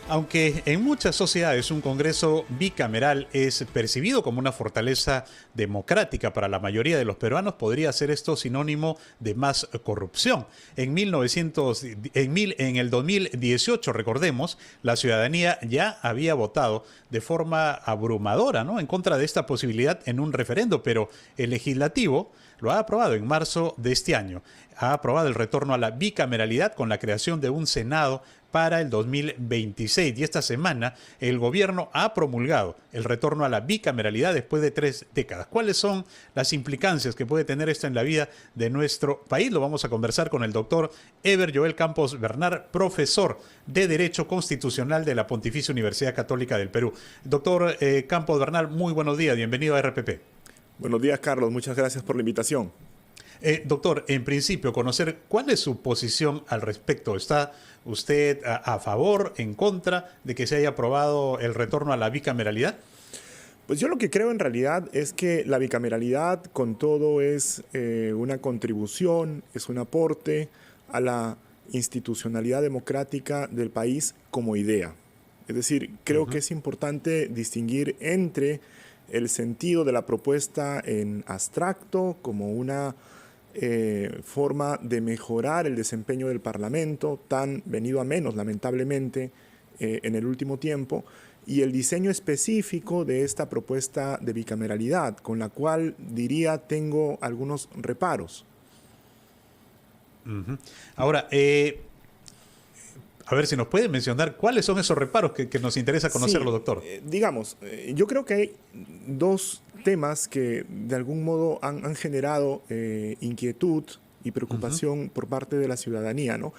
Aunque en muchas sociedades un Congreso bicameral es percibido como una fortaleza democrática para la mayoría de los peruanos, podría ser esto sinónimo de más corrupción. En el 2018, recordemos, la ciudadanía ya había votado de forma abrumadora, ¿no?, en contra de esta posibilidad en un referendo, pero el legislativo lo ha aprobado en marzo de este año. Ha aprobado el retorno a la bicameralidad con la creación de un Senado para el 2026. Y esta semana el gobierno ha promulgado el retorno a la bicameralidad después de 3 décadas. ¿Cuáles son las implicancias que puede tener esto en la vida de nuestro país? Lo vamos a conversar con el doctor Eber Joel Campos Bernal, profesor de Derecho Constitucional de la Pontificia Universidad Católica del Perú. Doctor Campos Bernal, muy buenos días, bienvenido a RPP. Buenos días, Carlos, muchas gracias por la invitación. Doctor, en principio, conocer cuál es su posición al respecto. ¿Está usted a favor, en contra de que se haya aprobado el retorno a la bicameralidad? Pues yo lo que creo en realidad es que la bicameralidad con todo es una contribución, es un aporte a la institucionalidad democrática del país como idea. Es decir, creo que es importante distinguir entre el sentido de la propuesta en abstracto como una forma de mejorar el desempeño del Parlamento, tan venido a menos, lamentablemente, en el último tiempo, y el diseño específico de esta propuesta de bicameralidad, con la cual diría tengo algunos reparos. Ahora, a ver si nos puede mencionar cuáles son esos reparos que nos interesa conocerlo, Sí, doctor. Yo creo que hay dos temas que de algún modo han generado inquietud y preocupación por parte de la ciudadanía, ¿no?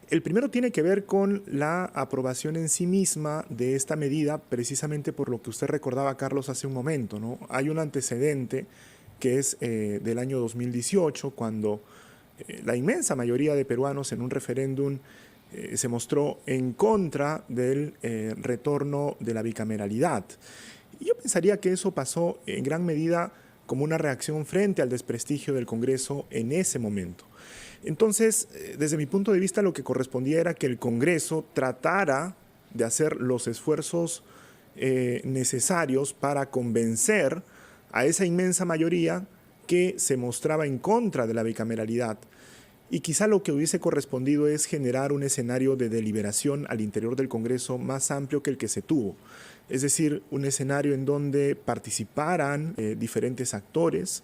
El primero tiene que ver con la aprobación en sí misma de esta medida, precisamente por lo que usted recordaba, Carlos, hace un momento, ¿no? Hay un antecedente que es del año 2018, cuando la inmensa mayoría de peruanos en un referéndum se mostró en contra del retorno de la bicameralidad. Y yo pensaría que eso pasó en gran medida como una reacción frente al desprestigio del Congreso en ese momento. Entonces, desde mi punto de vista, lo que correspondía era que el Congreso tratara de hacer los esfuerzos necesarios para convencer a esa inmensa mayoría que se mostraba en contra de la bicameralidad. Y quizá lo que hubiese correspondido es generar un escenario de deliberación al interior del Congreso más amplio que el que se tuvo. Es decir, un escenario en donde participaran diferentes actores,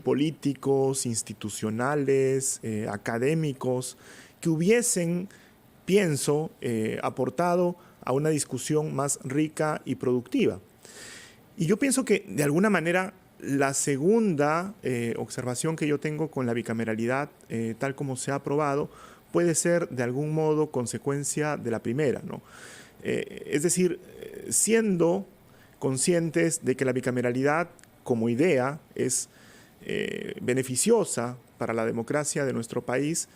políticos, institucionales, académicos, que hubiesen, pienso, aportado a una discusión más rica y productiva. Y yo pienso que, de alguna manera, la segunda observación que yo tengo con la bicameralidad, tal como se ha aprobado, puede ser de algún modo consecuencia de la primera, ¿no? Es decir, siendo conscientes de que la bicameralidad como idea es beneficiosa para la democracia de nuestro país,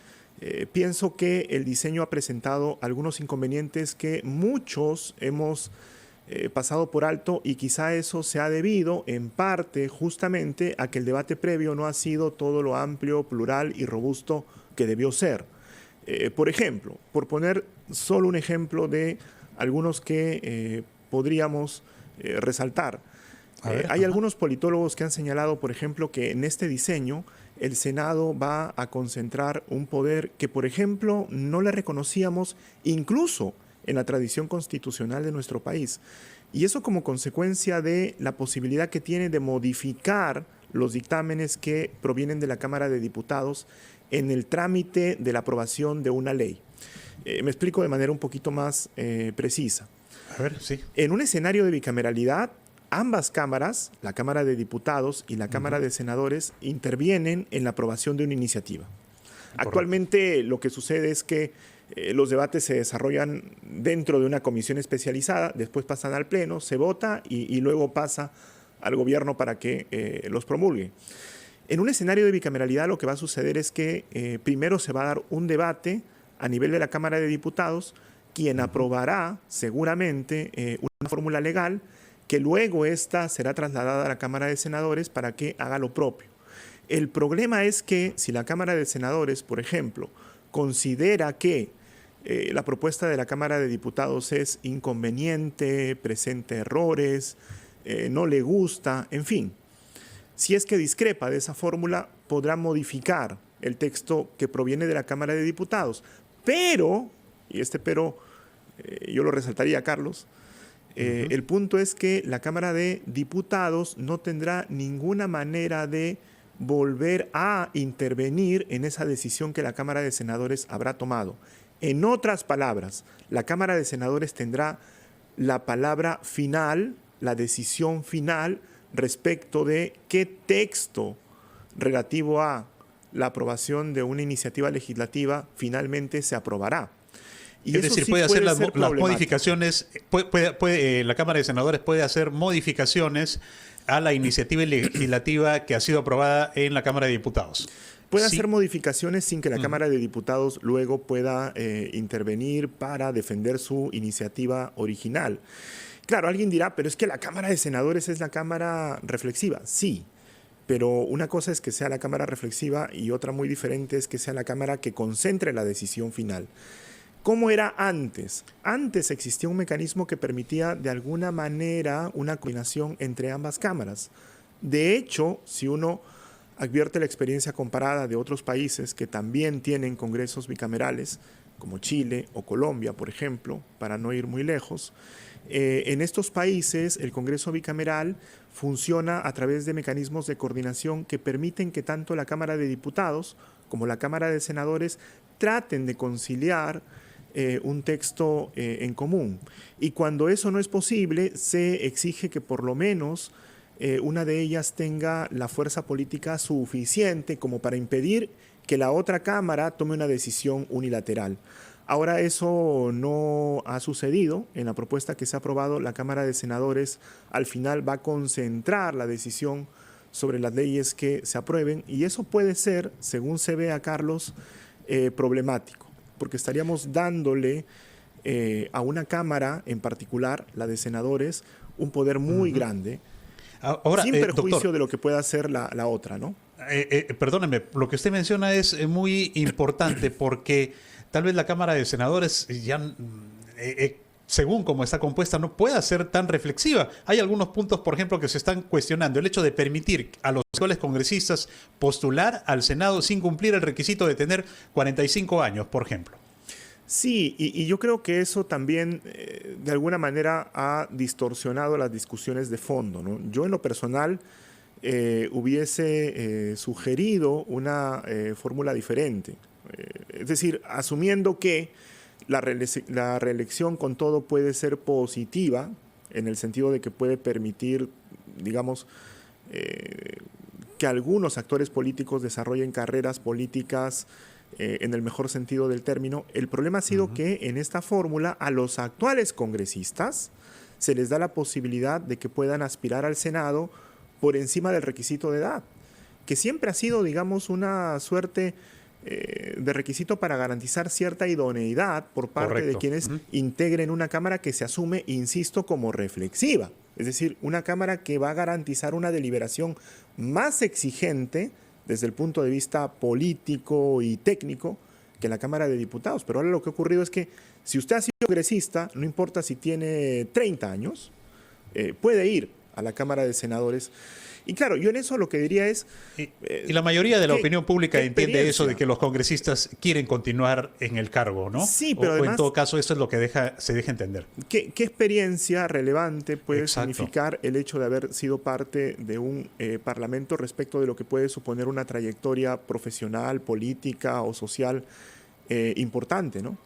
pienso que el diseño ha presentado algunos inconvenientes que muchos hemos pasado por alto, y quizá eso se ha debido en parte justamente a que el debate previo no ha sido todo lo amplio, plural y robusto que debió ser. Por ejemplo, por poner solo un ejemplo de algunos que podríamos resaltar. Hay algunos politólogos que han señalado, por ejemplo, que en este diseño el Senado va a concentrar un poder que, por ejemplo, no le reconocíamos incluso en la tradición constitucional de nuestro país. Y eso como consecuencia de la posibilidad que tiene de modificar los dictámenes que provienen de la Cámara de Diputados en el trámite de la aprobación de una ley. Me explico de manera un poquito más precisa. A ver, sí. En un escenario de bicameralidad, ambas cámaras, la Cámara de Diputados y la Cámara de Senadores, intervienen en la aprobación de una iniciativa. Correcto. Actualmente lo que sucede es que los debates se desarrollan dentro de una comisión especializada, después pasan al Pleno, se vota y luego pasa al gobierno para que los promulgue. En un escenario de bicameralidad lo que va a suceder es que primero se va a dar un debate a nivel de la Cámara de Diputados, quien aprobará seguramente una fórmula legal que luego esta será trasladada a la Cámara de Senadores para que haga lo propio. El problema es que si la Cámara de Senadores, por ejemplo, considera que la propuesta de la Cámara de Diputados es inconveniente, presenta errores, no le gusta, en fin. Si es que discrepa de esa fórmula, podrá modificar el texto que proviene de la Cámara de Diputados. Pero, y este pero yo lo resaltaría, Carlos, el punto es que la Cámara de Diputados no tendrá ninguna manera de volver a intervenir en esa decisión que la Cámara de Senadores habrá tomado. En otras palabras, la Cámara de Senadores tendrá la palabra final, la decisión final respecto de qué texto relativo a la aprobación de una iniciativa legislativa finalmente se aprobará. Y es decir, sí puede hacer las modificaciones, la Cámara de Senadores puede hacer modificaciones a la iniciativa legislativa que ha sido aprobada en la Cámara de Diputados. Puede hacer modificaciones sin que la Cámara de Diputados luego pueda intervenir para defender su iniciativa original. Claro, alguien dirá, pero es que la Cámara de Senadores es la Cámara reflexiva. Sí, pero una cosa es que sea la Cámara reflexiva y otra muy diferente es que sea la Cámara que concentre la decisión final. ¿Cómo era antes? Antes existía un mecanismo que permitía de alguna manera una coordinación entre ambas cámaras. De hecho, si uno advierte la experiencia comparada de otros países que también tienen congresos bicamerales, como Chile o Colombia, por ejemplo, para no ir muy lejos, en estos países el Congreso bicameral funciona a través de mecanismos de coordinación que permiten que tanto la Cámara de Diputados como la Cámara de Senadores traten de conciliar un texto en común. Y cuando eso no es posible, se exige que por lo menos una de ellas tenga la fuerza política suficiente como para impedir que la otra Cámara tome una decisión unilateral. Ahora eso no ha sucedido. En la propuesta que se ha aprobado, la Cámara de Senadores al final va a concentrar la decisión sobre las leyes que se aprueben y eso puede ser, según se ve a Carlos, problemático, porque estaríamos dándole a una Cámara en particular, la de senadores, un poder muy grande, ahora, sin perjuicio doctor, de lo que pueda hacer la otra, ¿no? Perdóneme, lo que usted menciona es muy importante porque tal vez la Cámara de Senadores ya, según como está compuesta, no pueda ser tan reflexiva. Hay algunos puntos, por ejemplo, que se están cuestionando. El hecho de permitir a los actuales congresistas postular al Senado sin cumplir el requisito de tener 45 años, por ejemplo. Sí, y yo creo que eso también de alguna manera ha distorsionado las discusiones de fondo, ¿no? Yo en lo personal hubiese sugerido una fórmula diferente. Es decir, asumiendo que la reelección con todo puede ser positiva, en el sentido de que puede permitir, digamos, que algunos actores políticos desarrollen carreras políticas en el mejor sentido del término. El problema ha sido que en esta fórmula a los actuales congresistas se les da la posibilidad de que puedan aspirar al Senado por encima del requisito de edad, que siempre ha sido, digamos, una suerte de requisito para garantizar cierta idoneidad por parte de quienes integren una Cámara que se asume, insisto, como reflexiva. Es decir, una Cámara que va a garantizar una deliberación más exigente desde el punto de vista político y técnico que la Cámara de Diputados. Pero ahora lo que ha ocurrido es que si usted ha sido congresista, no importa si tiene 30 años, puede ir a la Cámara de Senadores. Y claro, yo en eso lo que diría es... y la mayoría de la opinión pública entiende eso de que los congresistas quieren continuar en el cargo, ¿no? Sí, pero además, en todo caso, eso es lo que se deja entender. ¿Qué experiencia relevante puede significar el hecho de haber sido parte de un parlamento respecto de lo que puede suponer una trayectoria profesional, política o social importante, ¿no?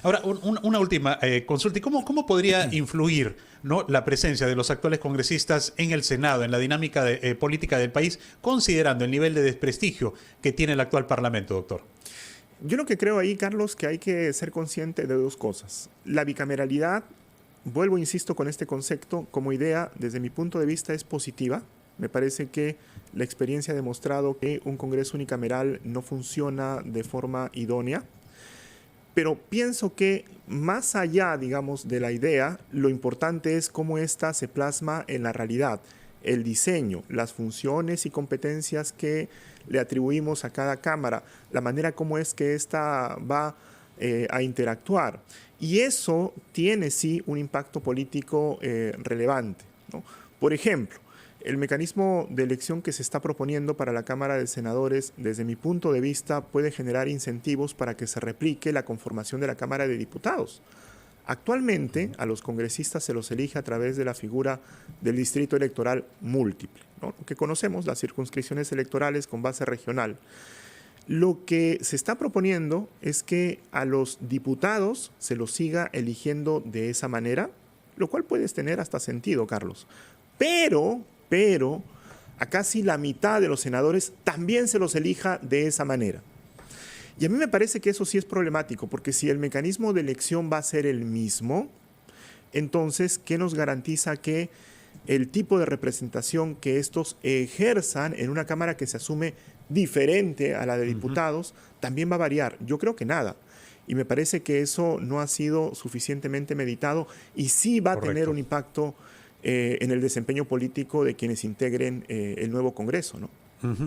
Ahora, una última consulta. ¿Y cómo podría influir, ¿no, la presencia de los actuales congresistas en el Senado, en la dinámica política del país, considerando el nivel de desprestigio que tiene el actual Parlamento, doctor? Yo lo que creo ahí, Carlos, que hay que ser consciente de dos cosas. La bicameralidad, vuelvo, insisto, con este concepto, como idea, desde mi punto de vista, es positiva. Me parece que la experiencia ha demostrado que un Congreso unicameral no funciona de forma idónea. Pero pienso que más allá, digamos, de la idea, lo importante es cómo ésta se plasma en la realidad. El diseño, las funciones y competencias que le atribuimos a cada Cámara, la manera como es que ésta va a interactuar. Y eso tiene sí un impacto político relevante, ¿no? Por ejemplo, el mecanismo de elección que se está proponiendo para la Cámara de Senadores, desde mi punto de vista, puede generar incentivos para que se replique la conformación de la Cámara de Diputados. Actualmente, a los congresistas se los elige a través de la figura del distrito electoral múltiple, ¿no? Lo que conocemos, las circunscripciones electorales con base regional. Lo que se está proponiendo es que a los diputados se los siga eligiendo de esa manera, lo cual puede tener hasta sentido, Carlos. Pero a casi la mitad de los senadores también se los elija de esa manera. Y a mí me parece que eso sí es problemático, porque si el mecanismo de elección va a ser el mismo, entonces, ¿qué nos garantiza que el tipo de representación que estos ejerzan en una Cámara que se asume diferente a la de diputados también va a variar? Yo creo que nada. Y me parece que eso no ha sido suficientemente meditado y sí va a tener un impacto en el desempeño político de quienes integren el nuevo Congreso, ¿no?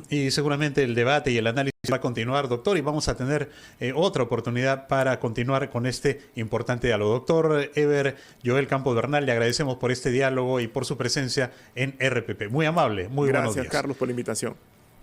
Y seguramente el debate y el análisis va a continuar, doctor, y vamos a tener otra oportunidad para continuar con este importante diálogo. Doctor Eber Joel Campos Bernal, le agradecemos por este diálogo y por su presencia en RPP. Muy amable, muy buenos días. Gracias, Carlos, por la invitación.